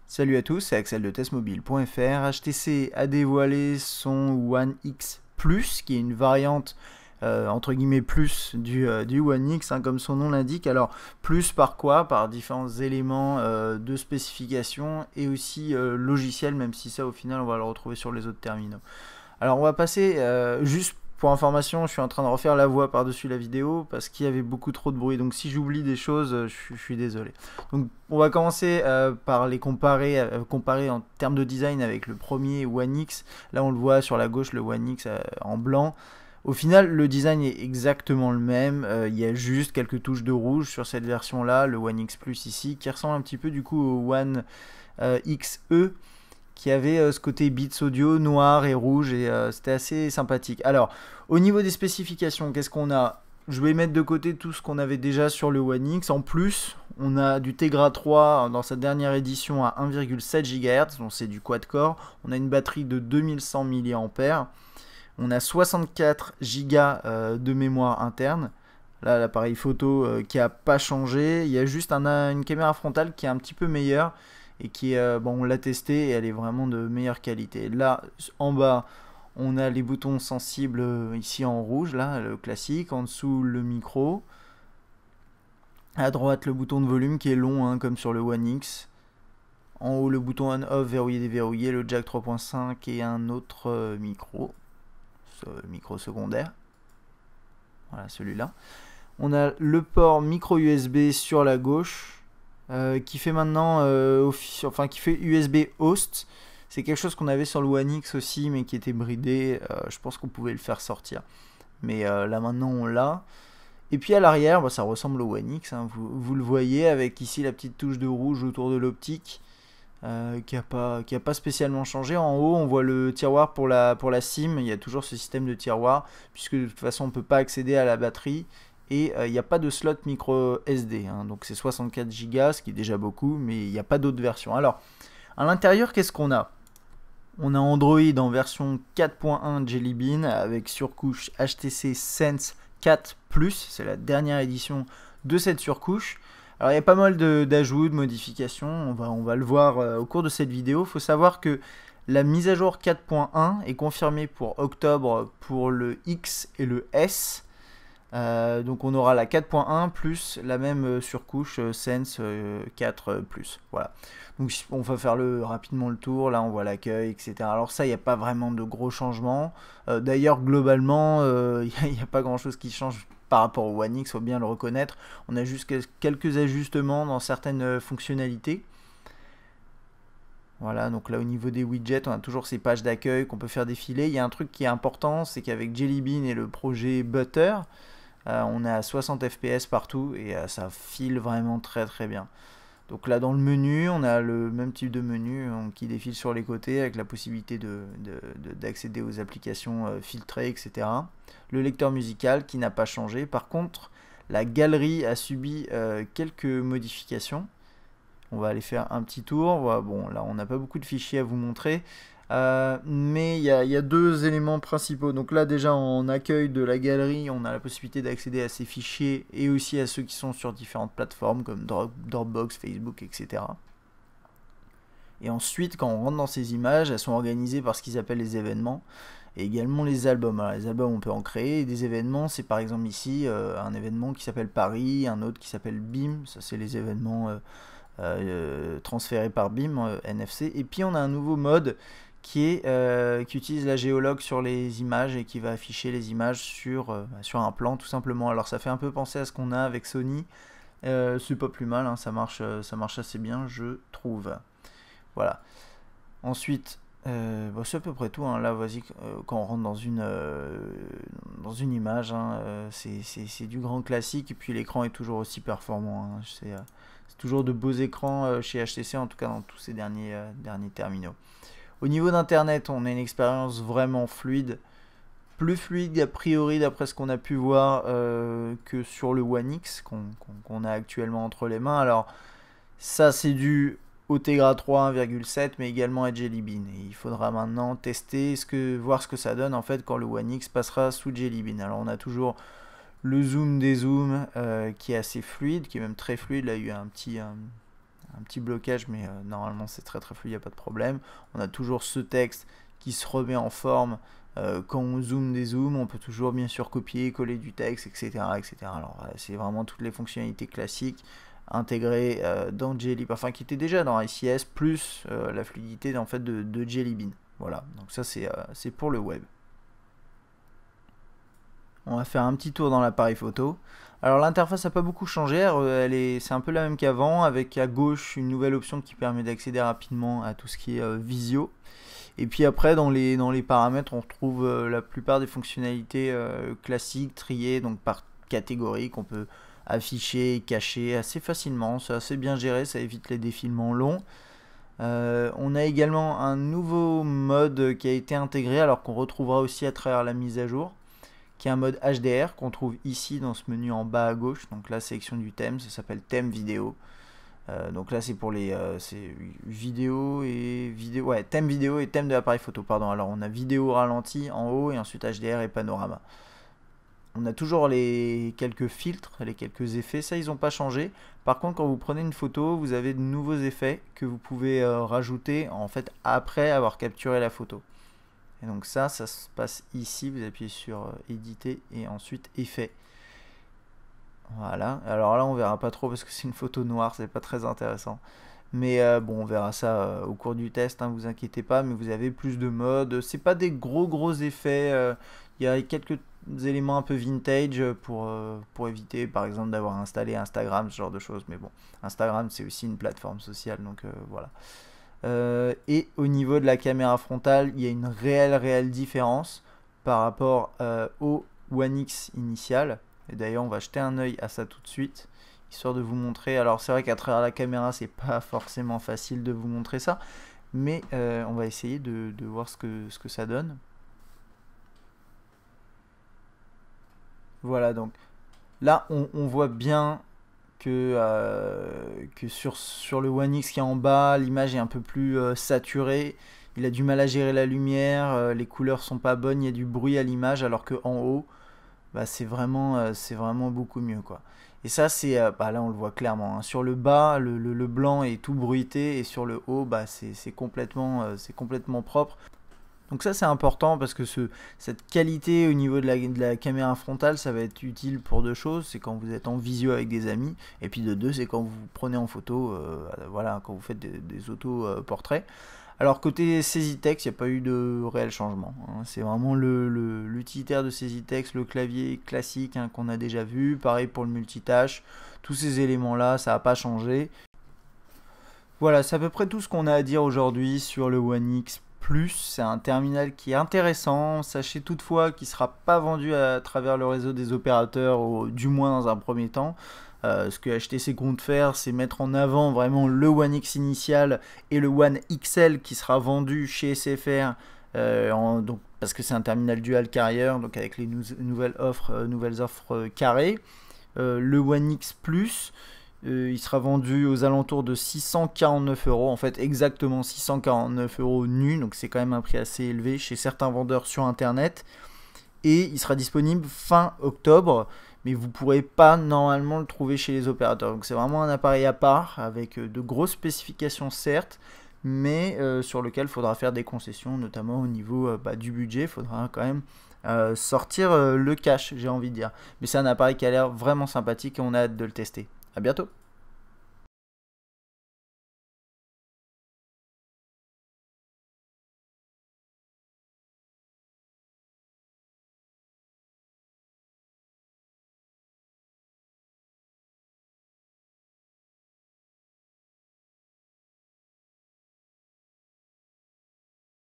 Salut à tous, c'est Axel de testmobile.fr. HTC a dévoilé son One X Plus, qui est une variante entre guillemets plus du One X, hein, comme son nom l'indique. Alors plus par quoi? Par différents éléments de spécification et aussi logiciel, même si ça au final on va le retrouver sur les autres terminaux. Alors on va passer juste pour information, je suis en train de refaire la voix par-dessus la vidéo parce qu'il y avait beaucoup trop de bruit. Donc si j'oublie des choses, je suis désolé. Donc on va commencer par les comparer en termes de design avec le premier One X. Là on le voit sur la gauche, le One X en blanc. Au final, le design est exactement le même. Il y a juste quelques touches de rouge sur cette version-là, le One X Plus ici, qui ressemble un petit peu du coup au One XE, qui avait ce côté Beats Audio noir et rouge, et c'était assez sympathique. Alors, au niveau des spécifications, qu'est-ce qu'on a? Je vais mettre de côté tout ce qu'on avait déjà sur le One X. En plus, on a du Tegra 3 dans sa dernière édition à 1,7 GHz, donc c'est du quad-core. On a une batterie de 2100 mAh. On a 64 Go de mémoire interne. Là, l'appareil photo qui n'a pas changé. Il y a juste une caméra frontale qui est un petit peu meilleure et qui est, bon, on l'a testé et elle est vraiment de meilleure qualité. Là, en bas, on a les boutons sensibles ici en rouge, là, le classique. En dessous, le micro. À droite, le bouton de volume qui est long, hein, comme sur le One X. En haut, le bouton on-off, verrouiller, déverrouiller, le jack 3.5 et un autre micro. Micro secondaire. Voilà, celui-là. On a le port micro USB sur la gauche. Qui fait maintenant qui fait USB host. C'est quelque chose qu'on avait sur le One X aussi, mais qui était bridé. Je pense qu'on pouvait le faire sortir, mais là maintenant on l'a. Et puis à l'arrière, bah, ça ressemble au One X, hein, vous le voyez, avec ici la petite touche de rouge autour de l'optique, qui a pas spécialement changé. En haut, on voit le tiroir pour la SIM. Il y a toujours ce système de tiroir, puisque de toute façon on ne peut pas accéder à la batterie. Et il n'y a pas de slot micro SD, hein, donc c'est 64 Go, ce qui est déjà beaucoup, mais il n'y a pas d'autres versions. Alors, à l'intérieur, qu'est-ce qu'on a? On a Android en version 4.1 Jelly Bean avec surcouche HTC Sense 4 Plus, c'est la dernière édition de cette surcouche. Alors il y a pas mal d'ajouts, de modifications, on va le voir au cours de cette vidéo. Il faut savoir que la mise à jour 4.1 est confirmée pour octobre pour le X et le S. Donc on aura la 4.1 plus la même surcouche Sense 4 Plus. Voilà. Donc on va faire rapidement le tour. Là on voit l'accueil, etc. Alors ça, il n'y a pas vraiment de gros changements. D'ailleurs, globalement, il n'y a pas grand chose qui change par rapport au One X, il faut bien le reconnaître. On a juste quelques ajustements dans certaines fonctionnalités. Voilà, donc là au niveau des widgets, on a toujours ces pages d'accueil qu'on peut faire défiler. Il y a un truc qui est important, c'est qu'avec Jelly Bean et le projet Butter, on est à 60 fps partout et ça file vraiment très très bien. Donc là dans le menu, on a le même type de menu qui défile sur les côtés avec la possibilité d'accéder aux applications filtrées, etc. Le lecteur musical qui n'a pas changé. Par contre, la galerie a subi quelques modifications. On va aller faire un petit tour. Voilà, bon, là on n'a pas beaucoup de fichiers à vous montrer. Mais il y a deux éléments principaux. Donc là déjà en accueil de la galerie, on a la possibilité d'accéder à ces fichiers et aussi à ceux qui sont sur différentes plateformes comme Dropbox, Facebook, etc. Et ensuite, quand on rentre dans ces images, elles sont organisées par ce qu'ils appellent les événements et également les albums. Alors, les albums, on peut en créer, et des événements, c'est par exemple ici un événement qui s'appelle Paris, un autre qui s'appelle BIM. Ça, c'est les événements transférés par BIM, NFC. Et puis on a un nouveau mode qui utilise la géologue sur les images et qui va afficher les images sur un plan tout simplement. Alors ça fait un peu penser à ce qu'on a avec Sony, c'est pas plus mal, hein, ça marche assez bien je trouve. Voilà. Ensuite, c'est à peu près tout, hein. Là vas-y, quand on rentre dans une image, hein, c'est du grand classique, et puis l'écran est toujours aussi performant, hein. C'est toujours de beaux écrans chez HTC, en tout cas dans tous ces derniers terminaux. Au niveau d'internet, on a une expérience vraiment fluide, plus fluide a priori d'après ce qu'on a pu voir que sur le One X qu'on a actuellement entre les mains. Alors ça c'est dû au Tegra 3 1,7 mais également à Jelly Bean. Et il faudra maintenant tester, voir ce que ça donne en fait quand le One X passera sous Jelly Bean. Alors on a toujours le zoom des zooms qui est assez fluide, qui est même très fluide. Là il y a eu un petit blocage, mais normalement c'est très fluide, il n'y a pas de problème. On a toujours ce texte qui se remet en forme quand on zoome des zooms. On peut toujours bien sûr copier, coller du texte, etc. etc. Alors c'est vraiment toutes les fonctionnalités classiques intégrées dans Jelly, enfin qui étaient déjà dans ICS, plus la fluidité en fait de Jelly Bean. Voilà, donc ça c'est pour le web. On va faire un petit tour dans l'appareil photo. Alors l'interface n'a pas beaucoup changé, c'est un peu la même qu'avant, avec à gauche une nouvelle option qui permet d'accéder rapidement à tout ce qui est visio. Et puis après dans les paramètres on retrouve la plupart des fonctionnalités classiques, triées donc par catégorie, qu'on peut afficher et cacher assez facilement. C'est assez bien géré, ça évite les défilements longs. On a également un nouveau mode qui a été intégré, alors qu'on retrouvera aussi à travers la mise à jour, qui est un mode HDR qu'on trouve ici dans ce menu en bas à gauche. Donc la sélection du thème, ça s'appelle thème vidéo. Donc là c'est pour les vidéo et vidéo, ouais, thème vidéo et thème de l'appareil photo, pardon. Alors on a vidéo ralenti en haut et ensuite HDR et panorama. On a toujours les quelques filtres, les quelques effets, ça ils n'ont pas changé. Par contre quand vous prenez une photo, vous avez de nouveaux effets que vous pouvez rajouter en fait après avoir capturé la photo. Et donc ça se passe ici, vous appuyez sur éditer et ensuite effet. Voilà, alors là on verra pas trop parce que c'est une photo noire, c'est pas très intéressant. Mais bon, on verra ça au cours du test, hein, vous inquiétez pas, mais vous avez plus de modes. C'est pas des gros effets, il y a quelques éléments un peu vintage pour éviter par exemple d'avoir installé Instagram, ce genre de choses. Mais bon, Instagram c'est aussi une plateforme sociale, donc voilà. Et au niveau de la caméra frontale, il y a une réelle différence par rapport au One X initial. Et d'ailleurs on va jeter un œil à ça tout de suite, histoire de vous montrer. Alors c'est vrai qu'à travers la caméra c'est pas forcément facile de vous montrer ça, mais on va essayer de voir ce que ça donne. Voilà, donc là on voit bien que sur le One X qui est en bas, l'image est un peu plus saturée. Il a du mal à gérer la lumière, les couleurs sont pas bonnes, il y a du bruit à l'image, alors que en haut, bah, c'est vraiment beaucoup mieux, quoi. Et ça c'est bah, là on le voit clairement, hein. Sur le bas le blanc est tout bruité et sur le haut bah, c'est complètement propre. Donc ça c'est important parce que cette qualité au niveau de la caméra frontale, ça va être utile pour deux choses. C'est quand vous êtes en visio avec des amis, et puis de deux c'est quand vous prenez en photo, voilà, quand vous faites des auto-portraits. Alors côté SaisyText, il n'y a pas eu de réel changement, hein. C'est vraiment l'utilitaire de SaisyText, le clavier classique, hein, qu'on a déjà vu. Pareil pour le multitâche, tous ces éléments là, ça n'a pas changé. Voilà, c'est à peu près tout ce qu'on a à dire aujourd'hui sur le One X Plus. C'est un terminal qui est intéressant. Sachez toutefois qu'il ne sera pas vendu à travers le réseau des opérateurs, ou du moins dans un premier temps. Ce que HTC compte faire, c'est mettre en avant vraiment le One X initial et le One XL qui sera vendu chez SFR, donc, parce que c'est un terminal dual carrier, donc avec les nouvelles offres carrées. Le One X Plus, il sera vendu aux alentours de 649 €, en fait exactement 649 € nus, donc c'est quand même un prix assez élevé chez certains vendeurs sur internet. Et il sera disponible fin octobre, mais vous ne pourrez pas normalement le trouver chez les opérateurs. Donc c'est vraiment un appareil à part, avec de grosses spécifications certes, mais sur lequel il faudra faire des concessions, notamment au niveau du budget. Il faudra quand même sortir le cash, j'ai envie de dire. Mais c'est un appareil qui a l'air vraiment sympathique et on a hâte de le tester. A bientôt.